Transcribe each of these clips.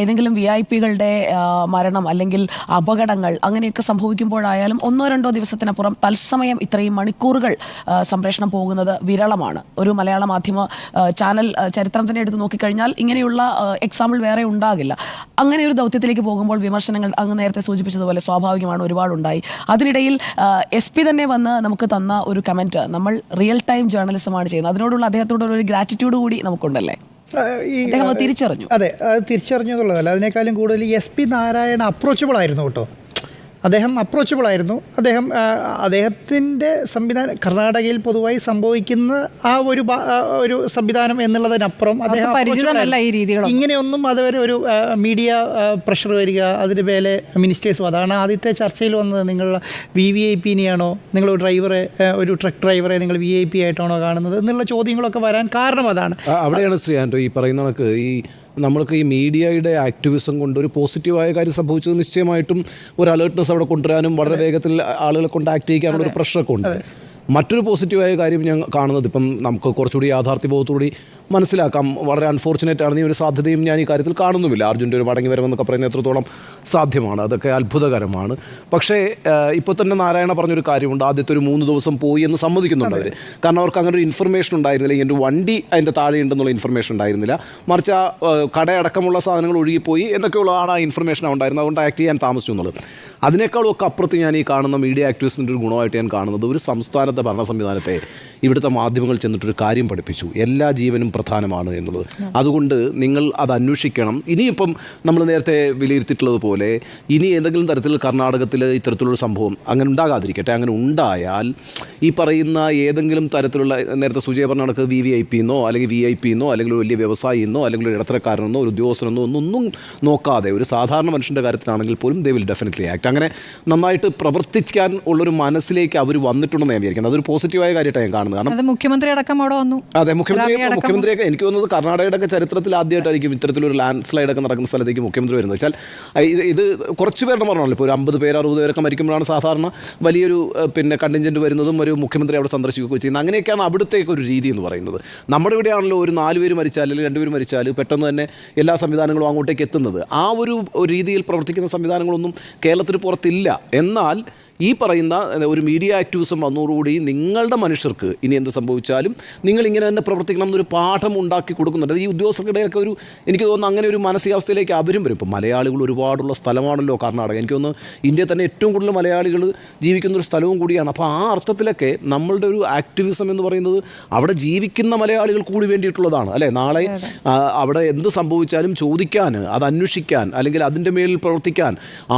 ഏതെങ്കിലും VIP-കളുടെ മരണം അല്ലെങ്കിൽ അപകടങ്ങൾ അങ്ങനെയൊക്കെ സംഭവിക്കുമ്പോഴായാലും 1-2 ദിവസത്തിനപ്പുറം തത്സമയം ഇത്രയും മണിക്കൂറുകൾ സംപ്രേഷണം പോകുന്നത് വിരളമാണ്. ഒരു മലയാള മാധ്യമ ചാനൽ ചരിത്രം തന്നെ എടുത്ത് നോക്കിക്കഴിഞ്ഞാൽ ഇങ്ങനെയുള്ള എക്സാമ്പിൾ വേറെ ഉണ്ടാകില്ല. അങ്ങനെ ഒരു ദൗത്യത്തിലേക്ക് പോകുമ്പോൾ വിമർശനങ്ങൾ അങ്ങ് നേരത്തെ സൂചിപ്പിച്ചതുപോലെ സ്വാഭാവികമാണ്, ഒരുപാടുണ്ടായി. അതിനിടയിൽ SP തന്നെ വന്ന് നമുക്ക് തന്ന ഒരു കമൻറ്റ്, നമ്മൾ റിയൽ ടൈം ജേർണലിസമാണ് ചെയ്യുന്നത്, അതിനോടുള്ള അദ്ദേഹത്തോടുള്ള ഒരു ഗ്രാറ്റിറ്റ്യൂഡ് കൂടി നമുക്കുണ്ടല്ലേ? തിരിച്ചറിഞ്ഞു. അതെ, തിരിച്ചറിഞ്ഞു എന്നുള്ളതല്ല, അതിനേക്കാളും കൂടുതൽ SP നാരായണ അപ്രോച്ചബിൾ ആയിരുന്നു കേട്ടോ. അദ്ദേഹം അപ്രോച്ചബിൾ ആയിരുന്നു. അദ്ദേഹത്തിൻ്റെ സംവിധാനം കർണാടകയിൽ പൊതുവായി സംഭവിക്കുന്ന ആ ഒരു സംവിധാനം എന്നുള്ളതിനപ്പുറം അദ്ദേഹം ഇങ്ങനെയൊന്നും അതുവരെ ഒരു മീഡിയ പ്രഷർ വരിക, അതിന് മേലെ മിനിസ്റ്റേഴ്സും, അതാണ് ആദ്യത്തെ ചർച്ചയിൽ വന്നത്. നിങ്ങൾ VVIP-നെയാണോ, നിങ്ങൾ ഒരു ട്രക്ക് ഡ്രൈവറെ നിങ്ങൾ VIP ആയിട്ടാണോ കാണുന്നത് എന്നുള്ള ചോദ്യങ്ങളൊക്കെ വരാൻ കാരണം അതാണ്. അവിടെയാണ് ശ്രീ ആൻഡ്രോ ഈ പറയുന്ന കണക്ക് നമ്മൾക്ക് ഈ മീഡിയയുടെ ആക്ടിവിസം കൊണ്ട് ഒരു പോസിറ്റീവായ കാര്യം സംഭവിച്ചത് നിശ്ചയമായിട്ടും ഒരു അലേർട്ട്നെസ് അവിടെ കൊണ്ടുവരാനും വളരെ വേഗത്തിൽ ആളുകളെ കൊണ്ട് ആക്ട് ചെയ്യിക്കാനുള്ള ഒരു പ്രഷറൊക്കെ ഉണ്ട്. മറ്റൊരു പോസിറ്റീവായ കാര്യം ഞാൻ കാണുന്നത്, ഇപ്പം നമുക്ക് കുറച്ചുകൂടി യാഥാർത്ഥ്യബോധത്തോടുകൂടി മനസ്സിലാക്കാം, വളരെ അൺഫോർച്ചുനേറ്റ് ആണ്, ഈ ഒരു സാധ്യതയും ഞാൻ ഈ കാര്യത്തിൽ കാണുന്നുമില്ല. അർജുൻ്റെ ഒരു മടങ്ങി വരവെന്നൊക്കെ പറയുന്ന എത്രത്തോളം സാധ്യമാണ്, അതൊക്കെ അത്ഭുതകരമാണ്. പക്ഷേ ഇപ്പോൾ തന്നെ നാരായണ പറഞ്ഞൊരു കാര്യമുണ്ട്, ആദ്യത്തെ ഒരു 3 ദിവസം പോയി എന്ന് സമ്മതിക്കുന്നുണ്ട് അവർ. കാരണം അവർക്ക് അങ്ങനെ ഒരു ഇൻഫർമേഷൻ ഉണ്ടായിരുന്നില്ല, ഇങ്ങനെ ഒരു വണ്ടി അതിൻ്റെ താഴെ ഉണ്ടെന്നുള്ള ഇൻഫർമേഷൻ ഉണ്ടായിരുന്നില്ല, മറിച്ച് ആ കടയടക്കമുള്ള സാധനങ്ങൾ ഒഴുകിപ്പോയി എന്നൊക്കെയുള്ളതാണ് ആ ഇൻഫർമേഷൻ ഉണ്ടായിരുന്നത്. അതുകൊണ്ട് ആക്ട് ചെയ്യാൻ താമസിച്ചു എന്നുള്ളത്. അതിനേക്കാളും ഒക്കെ അപ്പുറത്ത് ഞാൻ ഈ കാണുന്ന മീഡിയ ആക്ടിവിസ്റ്റിൻ്റെ ഒരു ഗുണമായിട്ട് ഞാൻ കാണുന്നത്, ഒരു സംസ്ഥാനത്തെ ഭരണ സംവിധാനത്തെ ഇവിടുത്തെ മാധ്യമങ്ങൾ ചെന്നിട്ടൊരു കാര്യം പഠിപ്പിച്ചു, എല്ലാ ജീവനും പ്രധാനമാണ് എന്നുള്ളത്. അതുകൊണ്ട് നിങ്ങൾ അത് അന്വേഷിക്കണം. ഇനിയിപ്പം നമ്മൾ നേരത്തെ വിലയിരുത്തിയിട്ടുള്ളതുപോലെ ഇനി ഏതെങ്കിലും തരത്തിൽ കർണാടകത്തിൽ ഇത്തരത്തിലുള്ളൊരു സംഭവം അങ്ങനെ ഉണ്ടാകാതിരിക്കട്ടെ. അങ്ങനെ ഉണ്ടായാൽ ഈ പറയുന്ന ഏതെങ്കിലും തരത്തിലുള്ള, നേരത്തെ സുജയ പറഞ്ഞ കണക്ക് VVIP-എന്നോ അല്ലെങ്കിൽ VIP-എന്നോ അല്ലെങ്കിൽ ഒരു വലിയ വ്യവസായിന്നോ അല്ലെങ്കിൽ ഒരു ഇടത്തരക്കാരനെന്നോ ഒരു ഉദ്യോഗസ്ഥനെന്നോ ഒന്നും നോക്കാതെ ഒരു സാധാരണ മനുഷ്യൻ്റെ കാര്യത്തിലാണെങ്കിൽ പോലും ദേ വിൽ ഡെഫിനറ്റ്ലി ആക്ട്. അങ്ങനെ നന്നായിട്ട് പ്രവർത്തിക്കാൻ ഉള്ളൊരു മനസ്സിലേക്ക് അവർ വന്നിട്ടുണ്ടെന്ന് ഞാൻ വിചാരിക്കുന്നത്. അതൊരു പോസിറ്റീവായ കാര്യമായിട്ടാണ് ഞാൻ കാണുന്നത്. കാരണം മുഖ്യമന്ത്രി അടക്കം അവിടെ വന്നു. അതെ, മുഖ്യമന്ത്രിയൊക്കെ എനിക്ക് തോന്നുന്നത് കർണാടകയുടെ ചരിത്രത്തിൽ ആദ്യമായിട്ടായിരിക്കും ഇത്തരത്തിലൊരു ലാൻഡ് സ്ലൈഡ് ഒക്കെ നടക്കുന്ന സ്ഥലത്തേക്ക് മുഖ്യമന്ത്രി വരുന്നത്. വെച്ചാൽ ഇത് കുറച്ച് പേരുടെ പറഞ്ഞല്ലോ, ഇപ്പോൾ ഒരു 50 പേര് 60 പേരൊക്കെ മരിക്കുമ്പോഴാണ് സാധാരണ വലിയൊരു കണ്ടിൻജൻറ്റ് വരുന്നതും ഒരു മുഖ്യമന്ത്രി അവിടെ സന്ദർശിക്കുകയൊക്കെ ചെയ്യുന്നത്. അങ്ങനെയൊക്കെയാണ് അവിടുത്തേക്ക് ഒരു രീതി എന്ന് പറയുന്നത്. നമ്മുടെ ഇവിടെയാണല്ലോ ഒരു 4 പേര് മരിച്ചാൽ അല്ലെങ്കിൽ 2 പേര് മരിച്ചാൽ പെട്ടെന്ന് തന്നെ എല്ലാ സംവിധാനങ്ങളും അങ്ങോട്ടേക്ക് എത്തുന്നത്. ആ ഒരു രീതിയിൽ പ്രവർത്തിക്കുന്ന സംവിധാനങ്ങളൊന്നും കേരളത്തിന് പുറത്തില്ല. എന്നാൽ ഈ പറയുന്ന ഒരു മീഡിയ ആക്ടിവിസം വന്നതോടുകൂടി നിങ്ങളുടെ മനുഷ്യർക്ക് ഇനി എന്ത് സംഭവിച്ചാലും നിങ്ങൾ ഇങ്ങനെ തന്നെ പ്രവർത്തിക്കണം എന്നൊരു പാഠം ഉണ്ടാക്കി കൊടുക്കുന്നുണ്ട്. ഈ ഉദ്യോഗസ്ഥർക്കിടയൊക്കെ എനിക്ക് തോന്നുന്നു അങ്ങനെ ഒരു മാനസികാവസ്ഥയിലേക്ക് അവരും വരും. ഇപ്പം മലയാളികൾ ഒരുപാടുള്ള സ്ഥലമാണല്ലോ കർണാടക. എനിക്ക് തോന്നുന്നു ഇന്ത്യയിൽ തന്നെ ഏറ്റവും കൂടുതൽ മലയാളികൾ ജീവിക്കുന്നൊരു സ്ഥലവും കൂടിയാണ്. അപ്പോൾ ആ അർത്ഥത്തിലൊക്കെ നമ്മളുടെ ഒരു ആക്ടിവിസം എന്ന് പറയുന്നത് അവിടെ ജീവിക്കുന്ന മലയാളികൾ കൂടി വേണ്ടിയിട്ടുള്ളതാണ് അല്ലേ? നാളെ അവിടെ എന്ത് സംഭവിച്ചാലും ചോദിക്കാൻ, അത് അന്വേഷിക്കാൻ, അല്ലെങ്കിൽ അതിൻ്റെ മേലിൽ പ്രവർത്തിക്കാൻ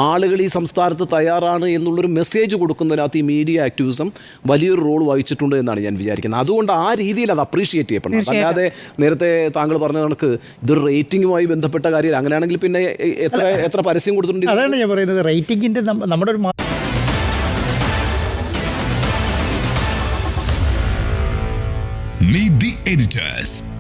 ആളുകൾ ഈ സംസ്ഥാനത്ത് തയ്യാറാണ് എന്നുള്ളൊരു മെസ്സേജ് കൊടുക്കുന്നതിനകത്ത് ഈ മീഡിയ ആക്ടിവിസം വലിയൊരു റോൾ വഹിച്ചിട്ടുണ്ട് എന്നാണ് ഞാൻ വിചാരിക്കുന്നത്. അതുകൊണ്ട് ആ രീതിയിൽ അത് അപ്രീഷിയേറ്റ് ചെയ്യപ്പെടണം. അല്ലാതെ നേരത്തെ താങ്കൾ പറഞ്ഞ കണക്ക് ഇതൊരു റേറ്റിംഗുമായി ബന്ധപ്പെട്ട കാര്യമില്ല. അങ്ങനെയാണെങ്കിൽ പിന്നെ എത്ര പരസ്യം കൊടുത്തിട്ടുണ്ട്? അതാണ് ഞാൻ പറയുന്നത്, റേറ്റിംഗിൻ്റെ നമ്മുടെ ഒരു Meet the editors.